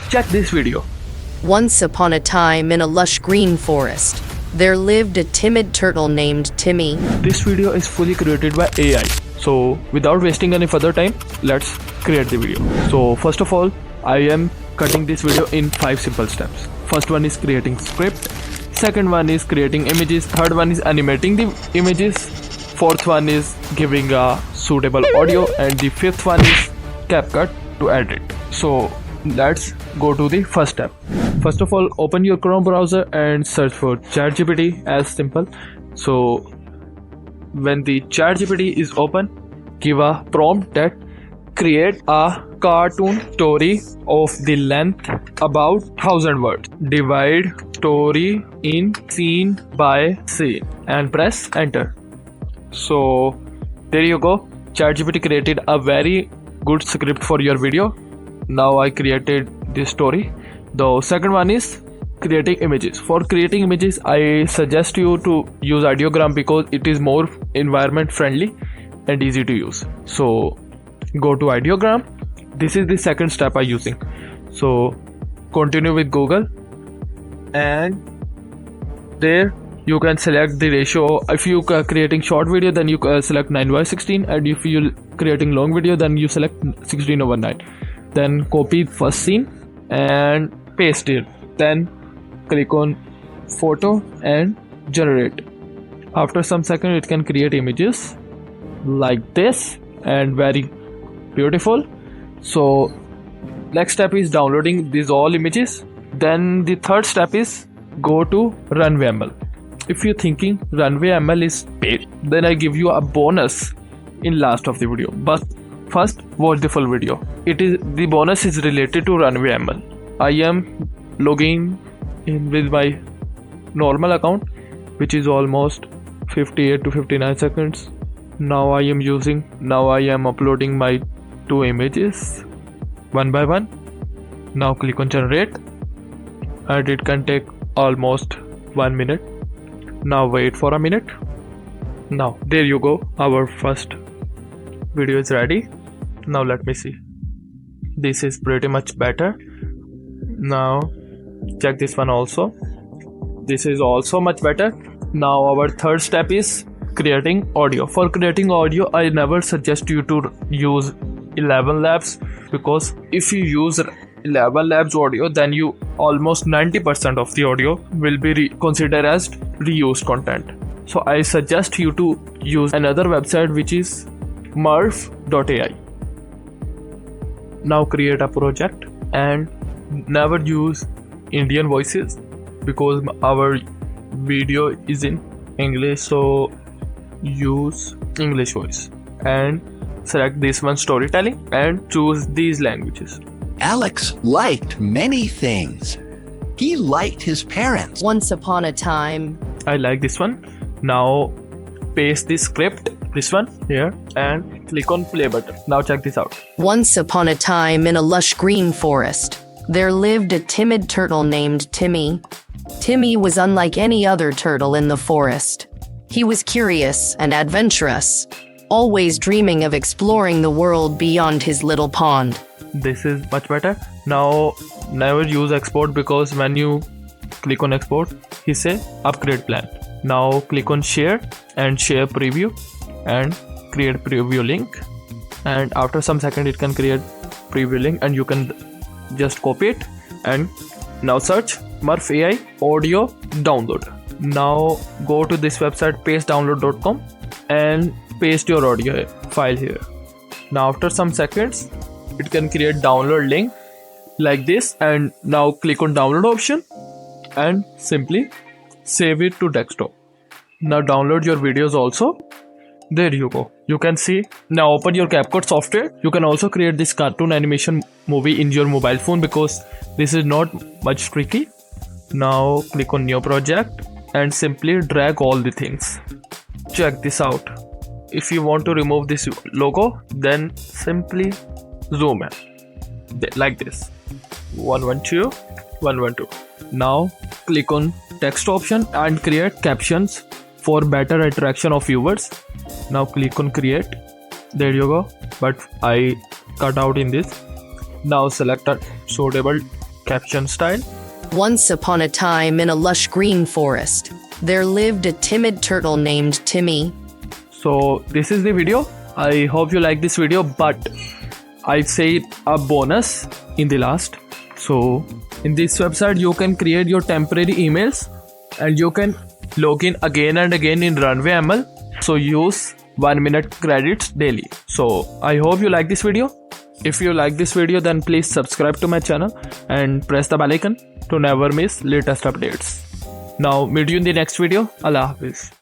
Check this video. Once upon a time in a lush green forest, there lived a timid turtle named Timmy. This video is fully created by AI. So without wasting any further time, let's create the video. So first of all, I am cutting this video in 5 simple steps. First one is creating script. Second one is creating images. Third one is animating the images. Fourth one is giving a suitable audio. And the fifth one is CapCut to edit. So let's go to the first step. First of all, open your Chrome browser and search for ChatGPT, as simple. So when the ChatGPT is open, give a prompt that create a cartoon story of the length about 1000 words. Divide story in scene by scene and press enter. So there you go. ChatGPT created a very good script for your video. Now I created this story. The second one is creating images. For creating images, I suggest you to use ideogram because it is more environment friendly and easy to use. So go to ideogram. This is the second step I'm using. So continue with Google, and there you can select the ratio. If you are creating short video, then you select 9:16, and if you creating long video, then you select 16:9. Then copy first scene and paste it. Then click on photo and generate. After some second, it can create images like this and very beautiful. So next step is downloading these all images. Then the third step is go to Runway ML. If you're thinking Runway ML is paid, then I give you a bonus in last of the video. But first, watch the full video. The bonus is related to Runway ML. I am logging in with my normal account, which is almost 58 to 59 seconds. Now I am uploading my 2 images one by one. Now click on generate, and it can take almost 1 minute. Now wait for a minute. Now there you go. Our first video is ready. Now let me see. This is pretty much better. Now check this one also. This is also much better. Now our third step is creating audio. For creating audio, I never suggest you to use 11 Labs, because if you use 11 Labs audio, then you almost 90% of the audio will be considered as reused content. So I suggest you to use another website, which is murph.ai. Now create a project and never use Indian voices because our video is in English, so use English voice and select this one, storytelling, and choose these languages. Alex liked many things. He liked his parents. Once upon a time. I like this one. Now paste the script, this one here, and click on play button. Now check this out. Once upon a time in a lush green forest, there lived a timid turtle named Timmy. Timmy was unlike any other turtle in the forest. He was curious and adventurous, always dreaming of exploring the world beyond his little pond. This is much better. Now never use export, because when you click on export, he say upgrade plan. Now click on share and share preview and create preview link, and after some second it can create preview link, and you can just copy it and now search Murph AI audio download. Now go to this website pastedownload.com and paste your audio file here. Now after some seconds it can create download link like this, and now click on download option and simply save it to desktop. Now download your videos also. There you go. You can see. Now open your CapCut software. You can also create this cartoon animation movie in your mobile phone, because this is not much tricky. Now click on new project and simply drag all the things. Check this out. If you want to remove this logo, then simply zoom in like this. 112, 112. Now click on text option and create captions for better attraction of viewers. Now click on create. There you go. But I cut out in this. Now select a suitable Caption style. Once upon a time in a lush green forest, there lived a timid turtle named Timmy. So this is the video. I hope you like this video, but I say a bonus in the last. So in this website you can create your temporary emails and you can log in again and again in Runway ML. So use 1 minute credits daily. So I hope you like this video. If you like this video, then please subscribe to my channel and press the bell icon to never miss latest updates. Now meet you in the next video. Allah Hafiz.